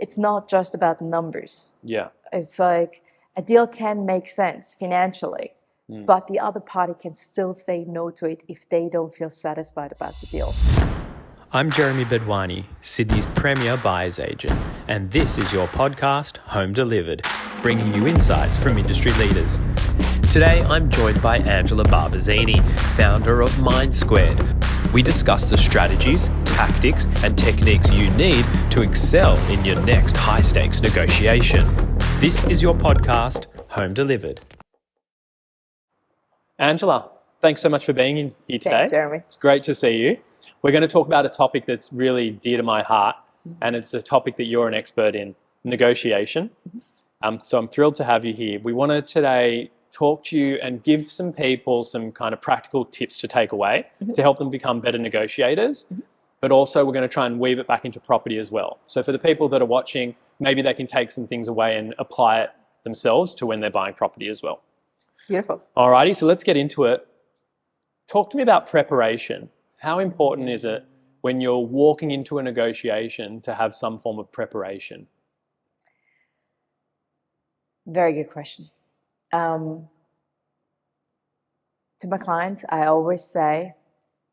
it's not just about numbers. Yeah. It's like a deal can make sense financially, but the other party can still say no to it if they don't feel satisfied about the deal. I'm Jeremy Bedwani, Sydney's premier buyer's agent, and this is your podcast, Home Delivered, bringing you insights from industry leaders. Today, I'm joined by Angela Barbazeni, founder of MindSquared. We discuss the strategies, tactics, and techniques you need to excel in your next high-stakes negotiation. This is your podcast, Home Delivered. Angela, thanks so much for being in here today. Thanks, Jeremy. It's great to see you. We're going to talk about a topic that's really dear to my heart, and it's a topic that you're an expert in, negotiation. So I'm thrilled to have you here. We want to today talk to you and give some people some kind of practical tips to take away to help them become better negotiators, but also we're going to try and weave it back into property as well. So for the people that are watching, maybe they can take some things away and apply it themselves to when they're buying property as well. Beautiful. Alrighty, so let's get into it. Talk to me about preparation. How important is it when you're walking into a negotiation to have some form of preparation? Very good question. To my clients, I always say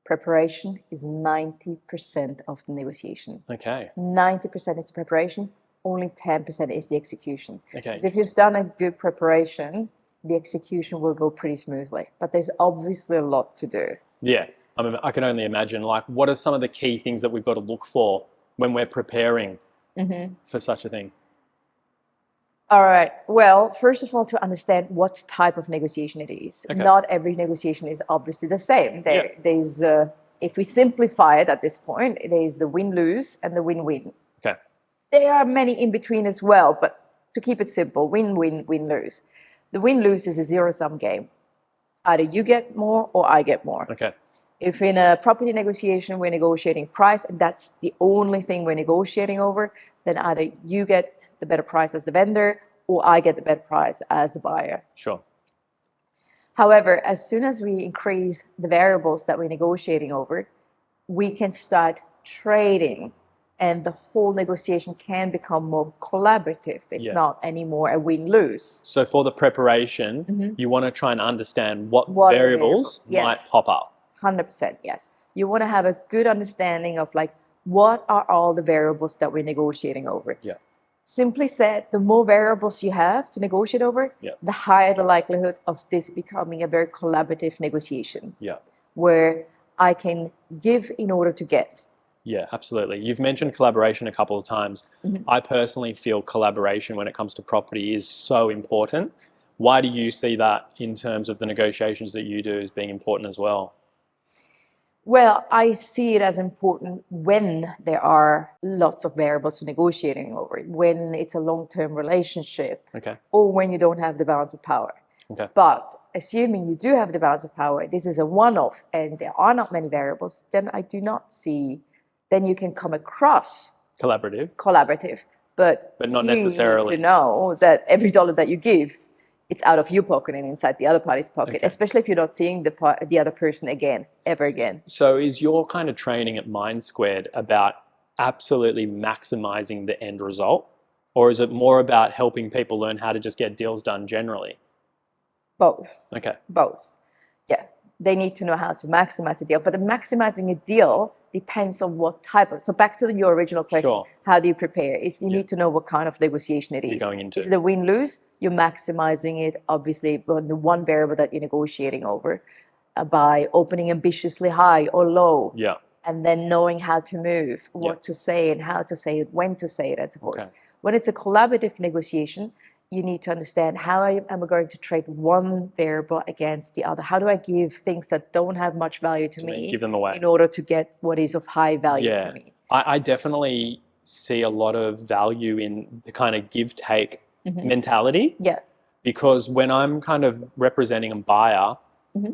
preparation is 90% of the negotiation. Okay. 90% is the preparation, only 10% is the execution. Okay. So if you've done a good preparation, the execution will go pretty smoothly. But there's obviously a lot to do. Yeah. I can only imagine, like, what are some of the key things that we've got to look for when we're preparing for such a thing? All right. Well, first of all, to understand what type of negotiation it is. Okay. Not every negotiation is obviously the same. There's, if we simplify it at this point, there's the win-lose and the win-win. Okay. There are many in between as well, but to keep it simple, win-win, win-lose. The win-lose is a zero-sum game. Either you get more or I get more. Okay. If in a property negotiation we're negotiating price and that's the only thing we're negotiating over, then either you get the better price as the vendor or I get the better price as the buyer. Sure. However, as soon as we increase the variables that we're negotiating over, we can start trading and the whole negotiation can become more collaborative. It's not anymore a win-lose. So for the preparation, you want to try and understand what variables might pop up. 100%, yes. You want to have a good understanding of like, what are all the variables that we're negotiating over? Yeah. Simply said, the more variables you have to negotiate over, the higher the likelihood of this becoming a very collaborative negotiation. Yeah. Where I can give in order to get. Yeah, absolutely. You've mentioned collaboration a couple of times. I personally feel collaboration when it comes to property is so important. Why do you see that in terms of the negotiations that you do as being important as well? Well, I see it as important when there are lots of variables to negotiating over, when it's a long-term relationship, or when you don't have the balance of power. Okay. But assuming you do have the balance of power, this is a one-off and there are not many variables, then I do not see, then you can come across collaborative, but not necessarily. You need to know that every dollar that you give, it's out of your pocket and inside the other party's pocket, especially if you're not seeing the other person ever again. So is your kind of training at MindSquared about absolutely maximizing the end result? Or is it more about helping people learn how to just get deals done generally? Both. Okay. Both. Yeah. They need to know how to maximize the deal. But the maximizing a deal depends on what type of. So back to your original question, how do you prepare? You need to know what kind of negotiation it is. You're going into. Is it a win-lose? You're maximizing it, obviously, on the one variable that you're negotiating over by opening ambitiously high or low. Yeah. And then knowing how to move, what to say and how to say it, when to say it, and so forth. Okay. When it's a collaborative negotiation, you need to understand how am I going to trade one variable against the other? How do I give things that don't have much value to me, give them away in order to get what is of high value to me? I definitely see a lot of value in the kind of give-take mentality. Yeah. Because when I'm kind of representing a buyer,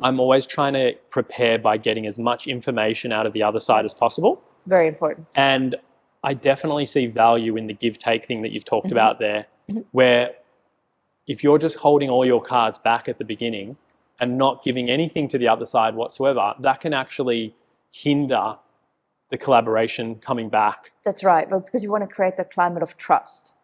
I'm always trying to prepare by getting as much information out of the other side as possible. Very important. And I definitely see value in the give-take thing that you've talked about there, where if you're just holding all your cards back at the beginning and not giving anything to the other side whatsoever, that can actually hinder the collaboration coming back. That's right. But because you want to create the climate of trust.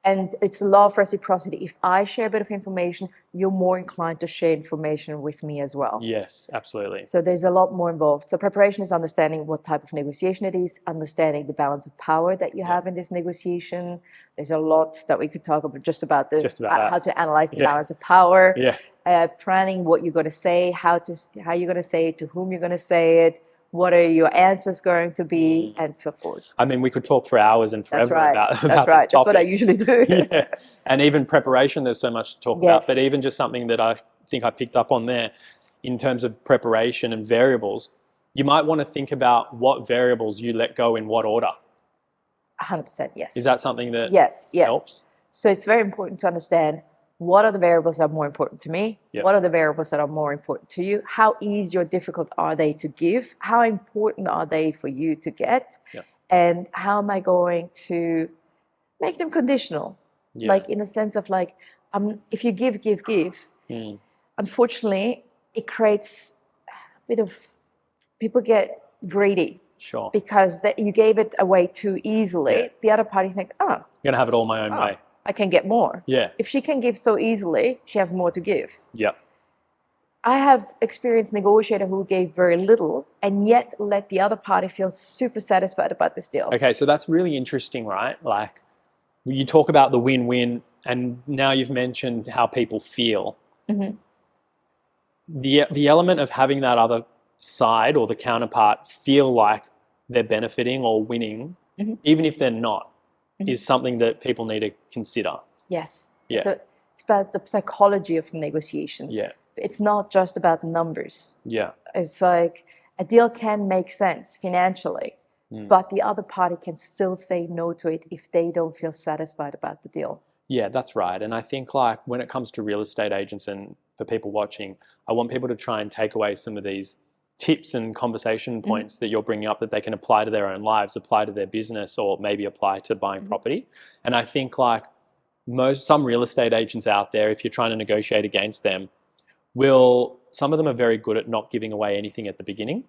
And it's a law of reciprocity. If I share a bit of information, you're more inclined to share information with me as well. Yes, absolutely. So there's a lot more involved. So preparation is understanding what type of negotiation it is, understanding the balance of power that you have in this negotiation. There's a lot that we could talk about just about how to analyze the balance of power. Yeah. Planning what you're going to say, how you're going to say it, to whom you're going to say it, what are your answers going to be, and so forth. I mean, we could talk for hours and forever about That's this right. topic. That's what I usually do. Yeah. And even preparation, there's so much to talk about. But even just something that I think I picked up on there in terms of preparation and variables, you might want to think about what variables you let go in what order. 100%, yes. Is that something that helps? So it's very important to understand what are the variables that are more important to me? Yep. What are the variables that are more important to you? How easy or difficult are they to give? How important are they for you to get? Yep. And how am I going to make them conditional? Yeah. Like in a sense of like, if you give, unfortunately, it creates a bit of, people get greedy. Sure. Because you gave it away too easily. Yeah. The other party think, I'm going to have it all my own way. I can get more. Yeah. If she can give so easily, she has more to give. Yep. I have experienced negotiator who gave very little and yet let the other party feel super satisfied about this deal. Okay, so that's really interesting, right? Like you talk about the win-win, and now you've mentioned how people feel. Mm-hmm. The element of having that other side or the counterpart feel like they're benefiting or winning, even if they're not, is something that people need to consider. Yes. Yeah. It's about the psychology of negotiation. Yeah. It's not just about numbers. Yeah. It's like a deal can make sense financially, but the other party can still say no to it if they don't feel satisfied about the deal. Yeah, that's right. And I think like when it comes to real estate agents and for people watching, I want people to try and take away some of these tips and conversation points that you're bringing up that they can apply to their own lives, apply to their business, or maybe apply to buying property. And I think like some real estate agents out there, if you're trying to negotiate against them, some of them are very good at not giving away anything at the beginning.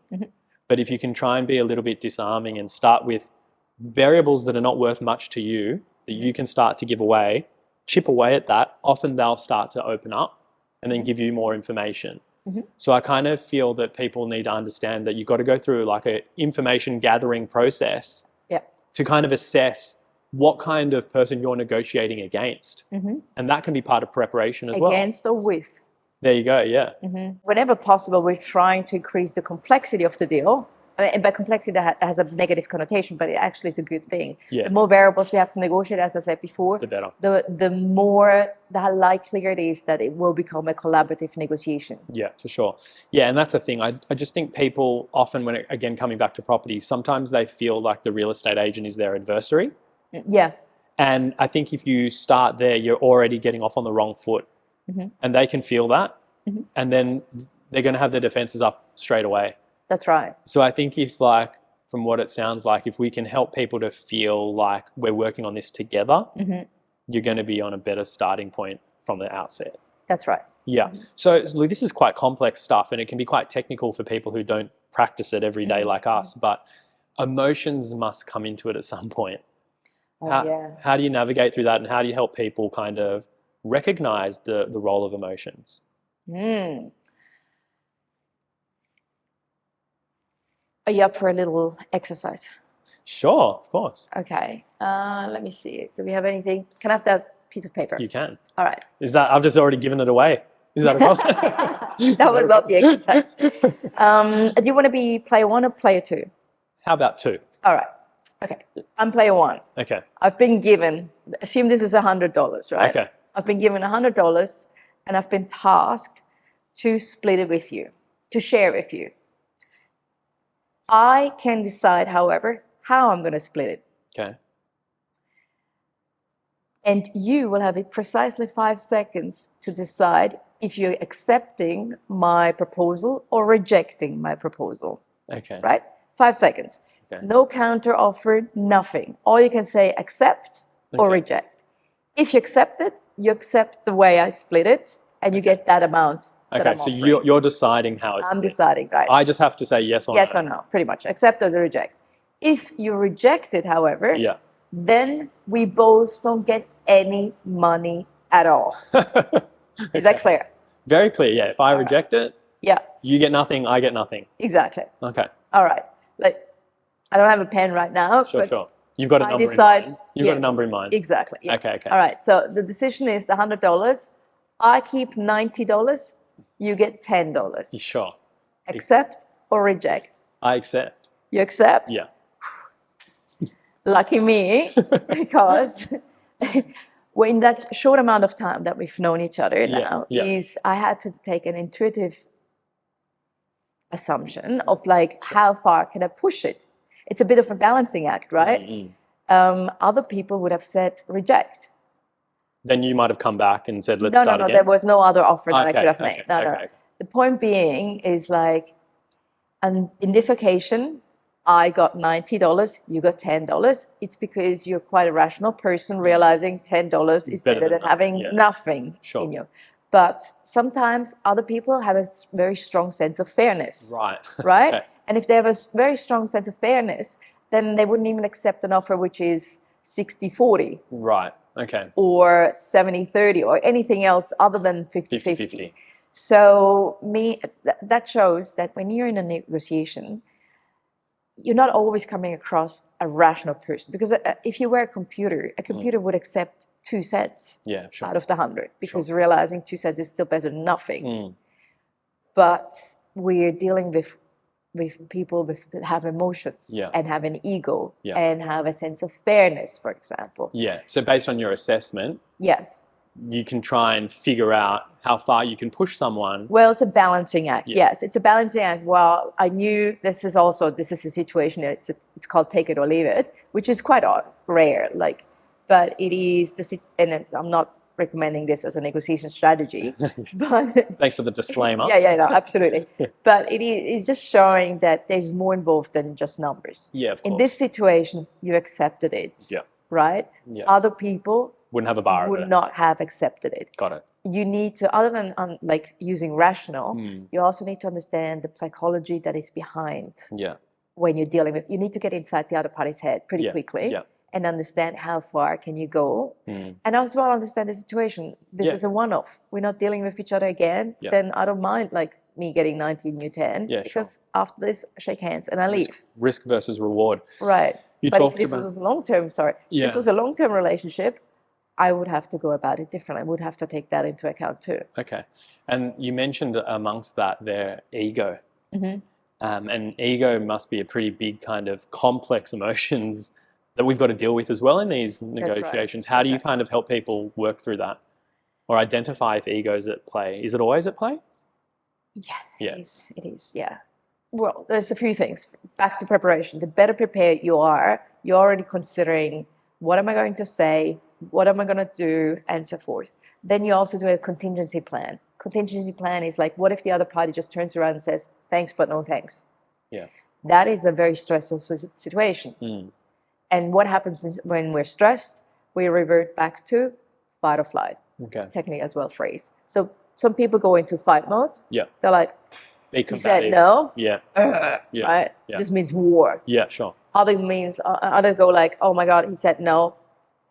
But if you can try and be a little bit disarming and start with variables that are not worth much to you, that you can start to give away, chip away at that, often they'll start to open up and then give you more information. So I kind of feel that people need to understand that you've got to go through like an information gathering process to kind of assess what kind of person you're negotiating against. And that can be part of preparation as well. Against or with. There you go, yeah. Whenever possible, we're trying to increase the complexity of the deal. And by complexity, that has a negative connotation, but it actually is a good thing. Yeah. The more variables we have to negotiate, as I said before, The better. The likelier it is that it will become a collaborative negotiation. Yeah, for sure. Yeah, and that's the thing. I just think people often, again, coming back to property, sometimes they feel like the real estate agent is their adversary. Yeah. And I think if you start there, you're already getting off on the wrong foot. And they can feel that. And then they're going to have their defenses up straight away. That's right. So I think if like, from what it sounds like, if we can help people to feel like we're working on this together, you're going to be on a better starting point from the outset. That's right. Yeah. So this is quite complex stuff, and it can be quite technical for people who don't practice it every day like us, but emotions must come into it at some point. How do you navigate through that, and how do you help people kind of recognize the role of emotions? Are you up for a little exercise? Sure, of course. Okay. Let me see. Do we have anything? Can I have that piece of paper? You can. All right. I've just already given it away. Is that a problem? That was not the exercise. Do you want to be player one or player two? How about two? All right. Okay. I'm player one. Okay. I've been given, assume this is $100, right? Okay. I've been given $100 and I've been tasked to split it with you, to share with you. I can decide, however, how I'm going to split it. Okay. And you will have precisely 5 seconds to decide if you're accepting my proposal or rejecting my proposal. Okay. Right? 5 seconds. Okay. No counter offer, nothing. All you can say accept or reject. If you accept it, you accept the way I split it, and you get that amount. Okay, so you're deciding how it's I'm split. deciding, right? I just have to say yes or no. Yes or no, pretty much. Accept or reject. If you reject it, however, Yeah. then we both don't get any money at all. Is that clear? Very clear. Yeah. If I reject it, Yeah, you get nothing, I get nothing. exactly. Okay. All right. Like, I don't have a pen right now, Sure, but sure. You've got a I number decide. in mind. You've got a number in mind. Exactly. Yeah. Okay, okay. All right. So the decision is the $100. I keep $90. You get $10. You sure? Accept or reject? I accept. You accept? Yeah. Lucky me, because in that short amount of time that we've known each other now, I had to take an intuitive assumption of like, how far can I push it? It's a bit of a balancing act, right? Mm-hmm. Other people would have said reject. Then you might have come back and said, let's start No, again. there was no other offer that I could have made. No. Okay. The point being is like, and in this occasion, I got $90, you got $10. It's because you're quite a rational person, realizing $10 is better than having nothing in you. But sometimes other people have a very strong sense of fairness. Right. Right? Okay. And if they have a very strong sense of fairness, then they wouldn't even accept an offer which is 60-40. Right. Okay. Or 70-30 or anything else other than 50-50. So that shows that when you're in a negotiation, you're not always coming across a rational person, because if you were a computer would accept 2 cents out of the 100, because realizing 2 cents is still better than nothing. But we're dealing with people that have emotions and have an ego and have a sense of fairness, for example. Yeah. So based on your assessment, yes, you can try and figure out how far you can push someone. Well, it's a balancing act. Yes, it's a balancing act. Well, I knew this is a situation. It's called take it or leave it, which is quite rare. But it is and I'm not recommending this as a negotiation strategy. But thanks for the disclaimer. No, absolutely. But it is just showing that there's more involved than just numbers. Yeah, of course. In this situation, you accepted it. Yeah. Right. Yeah. Other people wouldn't have a bar. Would not have accepted it. Got it. You need to, other than using rational, you also need to understand the psychology that is behind. Yeah. When you're dealing with, you need to get inside the other party's head pretty quickly. Yeah. And understand how far can you go, and as well understand the situation. This is a one-off. We're not dealing with each other again. Then I don't mind me getting 90 and you 10, because after this, I shake hands and I leave. Risk versus reward. Right. But if this was long-term, this was a long-term relationship, I would have to go about it differently. I would have to take that into account too. Okay. And you mentioned amongst that their ego. And ego must be a pretty big kind of complex emotions that we've got to deal with as well in these negotiations. How do you kind of help people work through that, or identify if ego's at play? Is it always at play? Yeah. It is. Yeah. Well, there's a few things. Back to preparation. The better prepared you are, you're already considering, what am I going to say? What am I going to do? And so forth. Then you also do a contingency plan. Contingency plan is like, what if the other party just turns around and says, thanks, but no thanks? Yeah. That is a very stressful situation. And what happens is when we're stressed, we revert back to fight or flight. Okay. Technically as well phrase. So some people go into fight mode. Yeah. They're like, he said no. Yeah. Right? Yeah. This means war. Yeah, sure. Other go like, oh my God, he said no.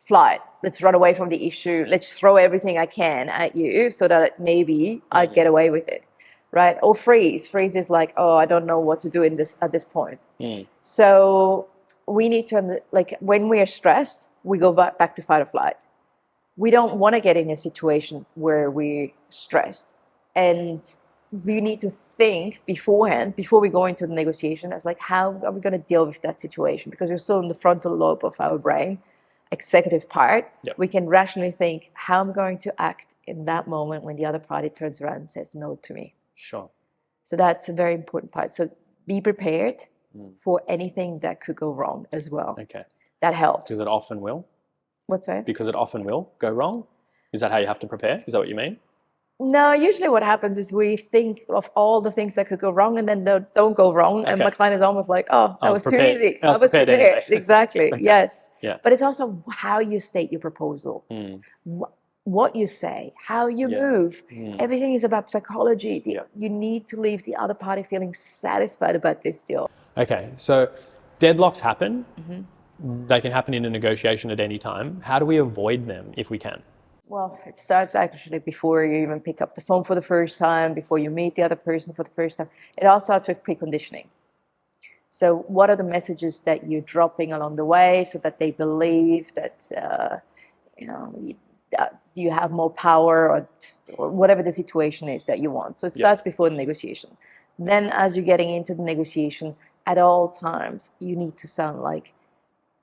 Flight. Let's run away from the issue. Let's throw everything I can at you so that maybe I get away with it. Right? Or freeze. Freeze is like, oh, I don't know what to do at this point. So we need to, when we are stressed, we go back to fight or flight. We don't want to get in a situation where we're stressed. And we need to think beforehand, before we go into the negotiation, as how are we going to deal with that situation? Because we're still in the frontal lobe of our brain, executive part. Yep. We can rationally think, how I'm going to act in that moment when the other party turns around and says no to me. Sure. So that's a very important part. So be prepared for anything that could go wrong as well. Okay. That helps. Because it often will. What's that? Because it often will go wrong. Is that how you have to prepare? Is that what you mean? No, usually what happens is we think of all the things that could go wrong and then they don't go wrong. Okay. And my client is almost like, oh, that was too easy. I was prepared. Anyway. Exactly. Okay. Yes. Yeah. But it's also how you state your proposal. What you say, how you move. Everything is about psychology. You need to leave the other party feeling satisfied about this deal. Okay, so deadlocks happen. They can happen in a negotiation at any time. How do we avoid them if we can? Well, it starts actually before you even pick up the phone for the first time, before you meet the other person for the first time. It all starts with preconditioning. So what are the messages that you're dropping along the way so that they believe that, you have more power or whatever the situation is that you want. So it starts before the negotiation. Then as you're getting into the negotiation, at all times, you need to sound like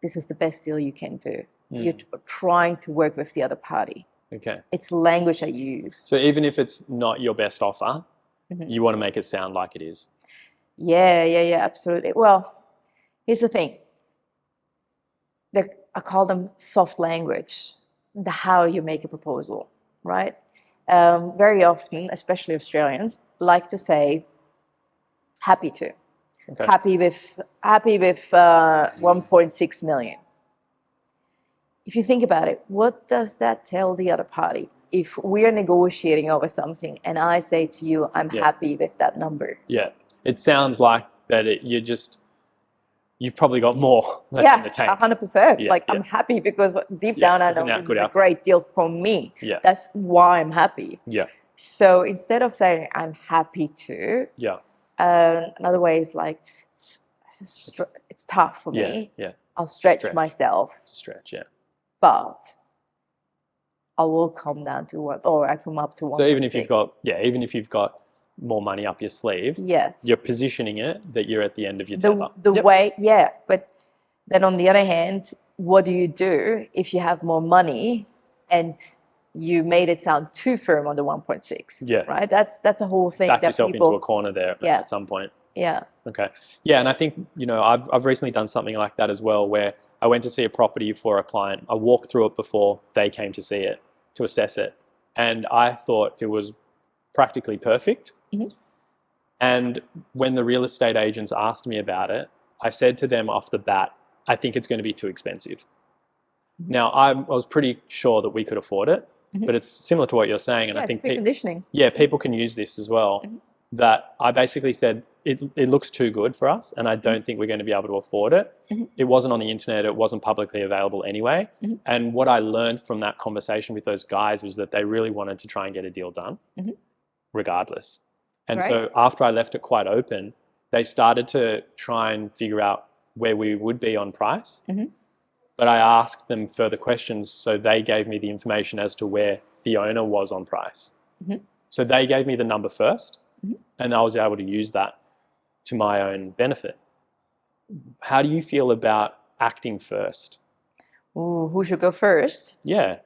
this is the best deal you can do. You're trying to work with the other party. Okay. It's language I use. So even if it's not your best offer, you want to make it sound like it is. Yeah, absolutely. Well, here's the thing. I call them soft language, the how you make a proposal, right? Very often, especially Australians, like to say, happy to. Okay. Happy with 1.6 million. If you think about it, what does that tell the other party? If we're negotiating over something and I say to you, I'm happy with that number. Yeah. It sounds like that you've probably got more left in the tank. 100%. I'm happy because deep down I know this is a great deal for me. Yeah. That's why I'm happy. Yeah. So instead of saying I'm happy to, another way is like, it's tough for me. Yeah. I'll stretch myself. It's a stretch, yeah. But I will come down to what, or I come up to 1.6. So even if you've got more money up your sleeve, you're positioning it that you're at the end of your tether. But then on the other hand, what do you do if you have more money and you made it sound too firm on the 1.6? Yeah. Right? That's a whole thing. Back yourself into a corner there at some point. Yeah. Okay. Yeah, and I think, I've recently done something like that as well, where I went to see a property for a client. I walked through it before they came to see it, to assess it. And I thought it was practically perfect. And when the real estate agents asked me about it, I said to them off the bat, I think it's going to be too expensive. Now, I was pretty sure that we could afford it, but it's similar to what you're saying. And I think preconditioning. People can use this as well. That I basically said, it looks too good for us and I don't think we're going to be able to afford it. It wasn't on the internet. It wasn't publicly available anyway. And what I learned from that conversation with those guys was that they really wanted to try and get a deal done regardless. And so after I left it quite open, they started to try and figure out where we would be on price. But I asked them further questions, so they gave me the information as to where the owner was on price. So they gave me the number first, and I was able to use that to my own benefit. How do you feel about acting first? Ooh, who should go first? Yeah,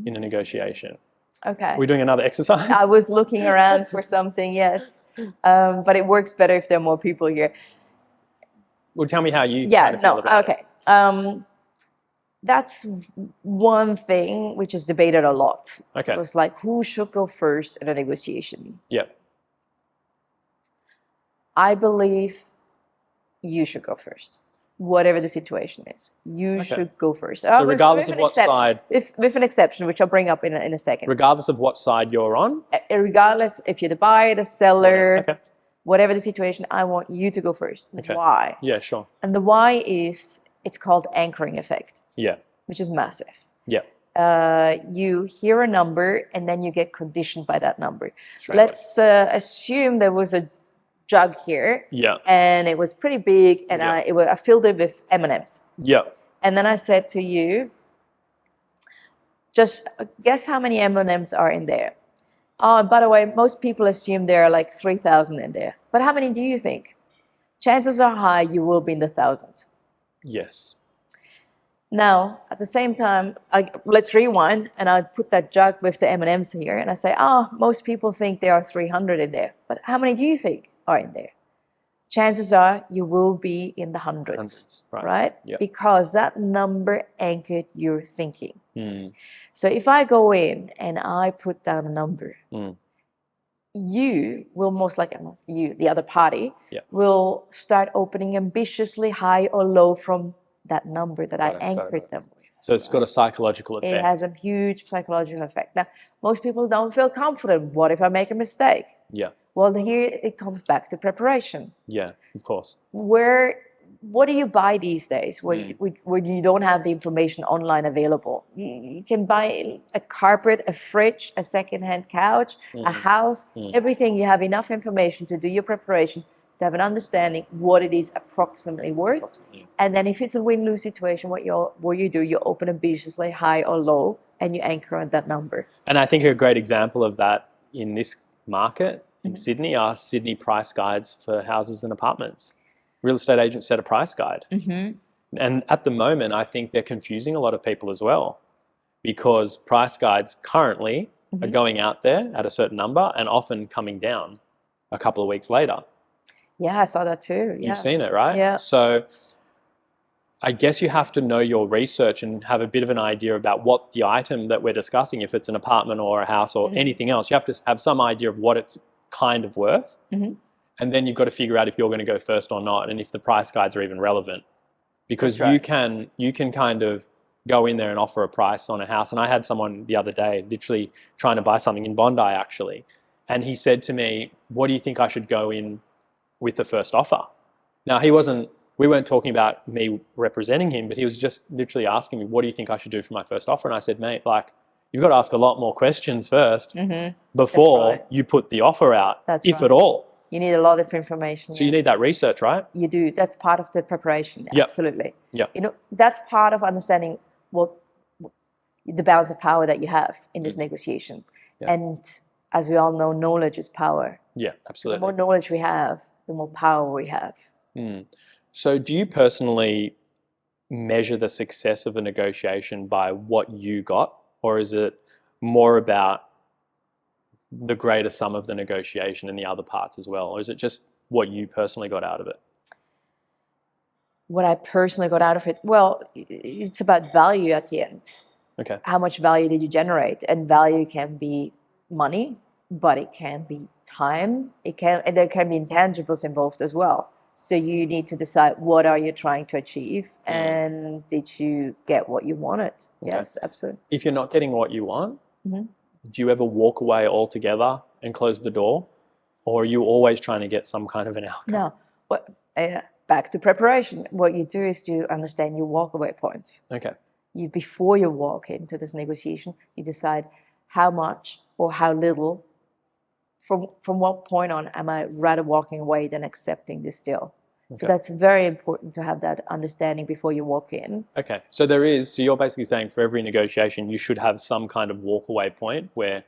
in a negotiation. Okay. We're doing another exercise? I was looking around for something, yes. But it works better if there are more people here. Well, tell me how you kind of feel about it. Okay. That's one thing which is debated a lot. Okay. It was like, who should go first in a negotiation? Yeah. I believe you should go first. Whatever the situation is, you should go first. So regardless of what side... With an exception, which I'll bring up in a second. Regardless of what side you're on? Regardless if you're the buyer, the seller, whatever the situation, I want you to go first. Okay. Why? Yeah, sure. And the why is, it's called anchoring effect. Yeah. Which is massive. Yeah. You hear a number and then you get conditioned by that number. Straight Let's assume there was a jug here, and it was pretty big, and I filled it with M&Ms. Yeah. And then I said to you, just guess how many M&Ms are in there. Oh, by the way, most people assume there are like 3,000 in there. But how many do you think? Chances are high you will be in the thousands. Yes. Now, at the same time, let's rewind, and I put that jug with the M&Ms here, and I say, most people think there are 300 in there. But how many do you think are in there? Chances are you will be in the hundreds, right? Yep. Because that number anchored your thinking. So if I go in and I put down a number, you will most likely, the other party, will start opening ambitiously high or low from that number that I anchored them with. So it's got a psychological effect. It has a huge psychological effect. Now, most people don't feel confident. What if I make a mistake? Yeah. Well, here it comes back to preparation. Yeah, of course. Where what do you buy these days when you don't have the information online available? You can buy a carpet, a fridge, a secondhand couch, a house, everything. You have enough information to do your preparation, to have an understanding what it is approximately worth. And then if it's a win-lose situation, what you do, you open ambitiously high or low, and you anchor on that number. And I think a great example of that in this market in Sydney are Sydney price guides for houses and apartments. Real estate agents set a price guide. And at the moment, I think they're confusing a lot of people as well, because price guides currently are going out there at a certain number and often coming down a couple of weeks later. Yeah, I saw that too. Yeah. You've seen it, right? Yeah. So I guess you have to know your research and have a bit of an idea about what the item that we're discussing, if it's an apartment or a house or anything else, you have to have some idea of what it's kind of worth. And then you've got to figure out if you're going to go first or not, and if the price guides are even relevant. Because you can kind of go in there and offer a price on a house. And I had someone the other day literally trying to buy something in Bondi actually. And he said to me, what do you think I should go in with the first offer? Now we weren't talking about me representing him, but he was just literally asking me, what do you think I should do for my first offer? And I said, mate, like, you've got to ask a lot more questions first before you put the offer out, if at all. You need a lot of information. So you need that research, right? You do. That's part of the preparation. Absolutely. Yeah. You know, that's part of understanding what the balance of power that you have in this negotiation. And as we all know, knowledge is power. Yeah, absolutely. The more knowledge we have, the more power we have. So do you personally measure the success of a negotiation by what you got, or is it more about the greater sum of the negotiation and the other parts as well? Or is it just what you personally got out of it? What I personally got out of it? Well, it's about value at the end. Okay. How much value did you generate? And value can be money, but it can be time. And there can be intangibles involved as well. So you need to decide, what are you trying to achieve, and did you get what you wanted? Okay. Yes, absolutely. If you're not getting what you want, do you ever walk away altogether and close the door? Or are you always trying to get some kind of an outcome? No. Back to preparation. What you do is you understand your walkaway points. Okay. Before you walk into this negotiation, you decide how much or how little, from what point on am I rather walking away than accepting this deal. Okay. So that's very important to have that understanding before you walk in. Okay. So you're basically saying for every negotiation, you should have some kind of walkaway point where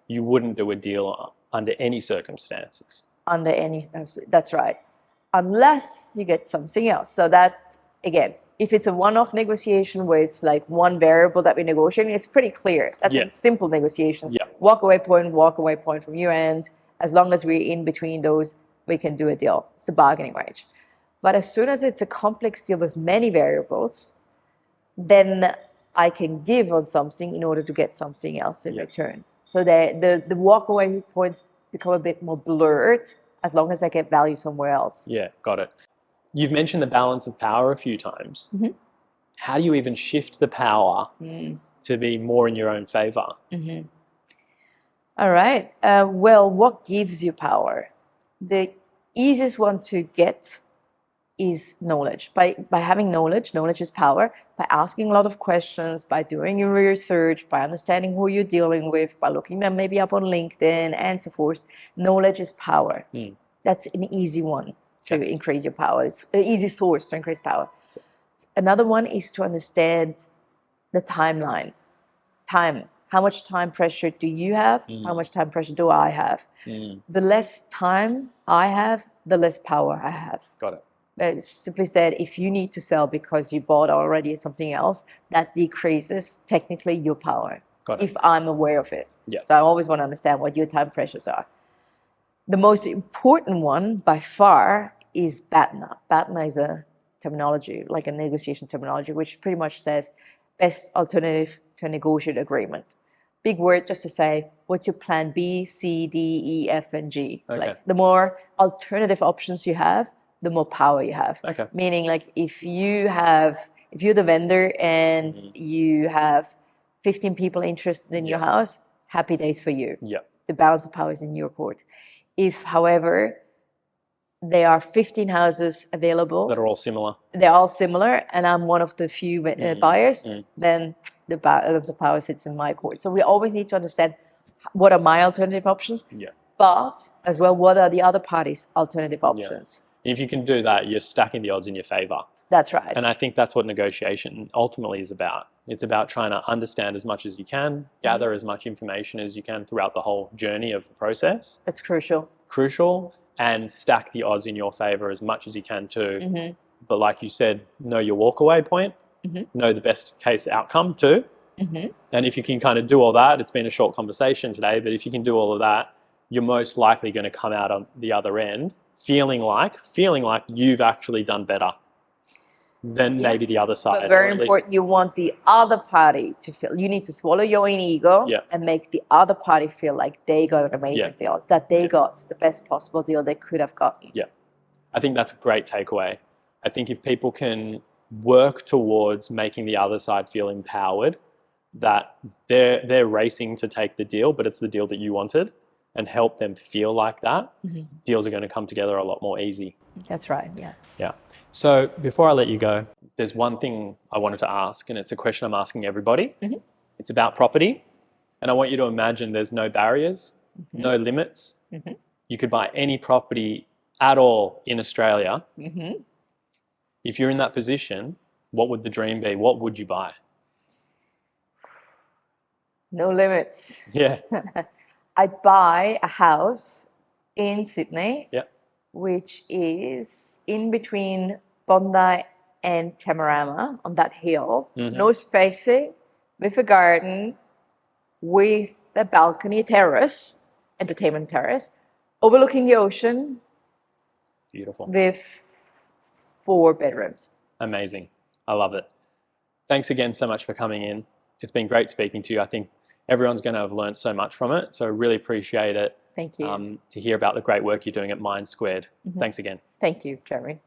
you wouldn't do a deal under any circumstances. That's right. Unless you get something else. So that, again, if it's a one-off negotiation where it's like one variable that we're negotiating, it's pretty clear. That's a simple negotiation. Walkaway point from your end. As long as we're in between those, we can do a deal. It's a bargaining range. But as soon as it's a complex deal with many variables, then I can give on something in order to get something else in return. So the walkaway points become a bit more blurred as long as I get value somewhere else. Yeah, got it. You've mentioned the balance of power a few times. How do you even shift the power to be more in your own favor? All right. Well, what gives you power? The easiest one to get is knowledge. By having knowledge is power. By asking a lot of questions, by doing your research, by understanding who you're dealing with, by looking them maybe up on LinkedIn and so forth, knowledge is power. That's an easy one to increase your power. It's an easy source to increase power. Another one is to understand the timeline. Time. How much time pressure do you have? How much time pressure do I have? The less time I have, the less power I have. Got it. It's simply said, if you need to sell because you bought already something else, that decreases technically your power. Got it. If I'm aware of it. Yeah. So I always want to understand what your time pressures are. The most important one by far is BATNA. BATNA is a terminology, like a negotiation terminology, which pretty much says best alternative to a negotiated agreement. Big word just to say, what's your plan B, C, D, E, F, and G? Okay. Like the more alternative options you have, the more power you have. Okay. Meaning, like if you're the vendor and you have 15 people interested in your house, happy days for you. Yeah. The balance of power is in your court. If, however, there are 15 houses available. That are all similar. They're all similar, and I'm one of the few buyers. Then the balance of power sits in my court. So we always need to understand what are my alternative options, but as well, what are the other parties' alternative options. If you can do that, you're stacking the odds in your favor. That's right. And I think that's what negotiation ultimately is about. It's about trying to understand as much as you can, gather as much information as you can throughout the whole journey of the process. That's crucial. And stack the odds in your favor as much as you can too. But like you said, know your walkaway point, know the best case outcome too. And if you can kind of do all that, it's been a short conversation today, but if you can do all of that, you're most likely going to come out on the other end feeling like you've actually done better than maybe the other side. But very important, you want the other party to feel, you need to swallow your own ego and make the other party feel like they got an amazing deal, that they got the best possible deal they could have gotten. Yeah, I think that's a great takeaway. I think if people can work towards making the other side feel empowered, that they're racing to take the deal, but it's the deal that you wanted, and help them feel like that, deals are going to come together a lot more easy. That's right, Yeah. So before I let you go, there's one thing I wanted to ask, and it's a question I'm asking everybody. It's about property, and I want you to imagine there's no barriers, no limits. You could buy any property at all in Australia. If you're in that position, what would the dream be? What would you buy? No limits. Yeah. I'd buy a house in Sydney, which is in between Bondi and Tamarama on that hill, north facing, with a garden, with a balcony terrace, entertainment terrace, overlooking the ocean. Beautiful. With 4 bedrooms. Amazing. I love it. Thanks again so much for coming in. It's been great speaking to you. I think everyone's going to have learned so much from it. So I really appreciate it. Thank you. To hear about the great work you're doing at MindSquared. Thanks again. Thank you, Jeremy.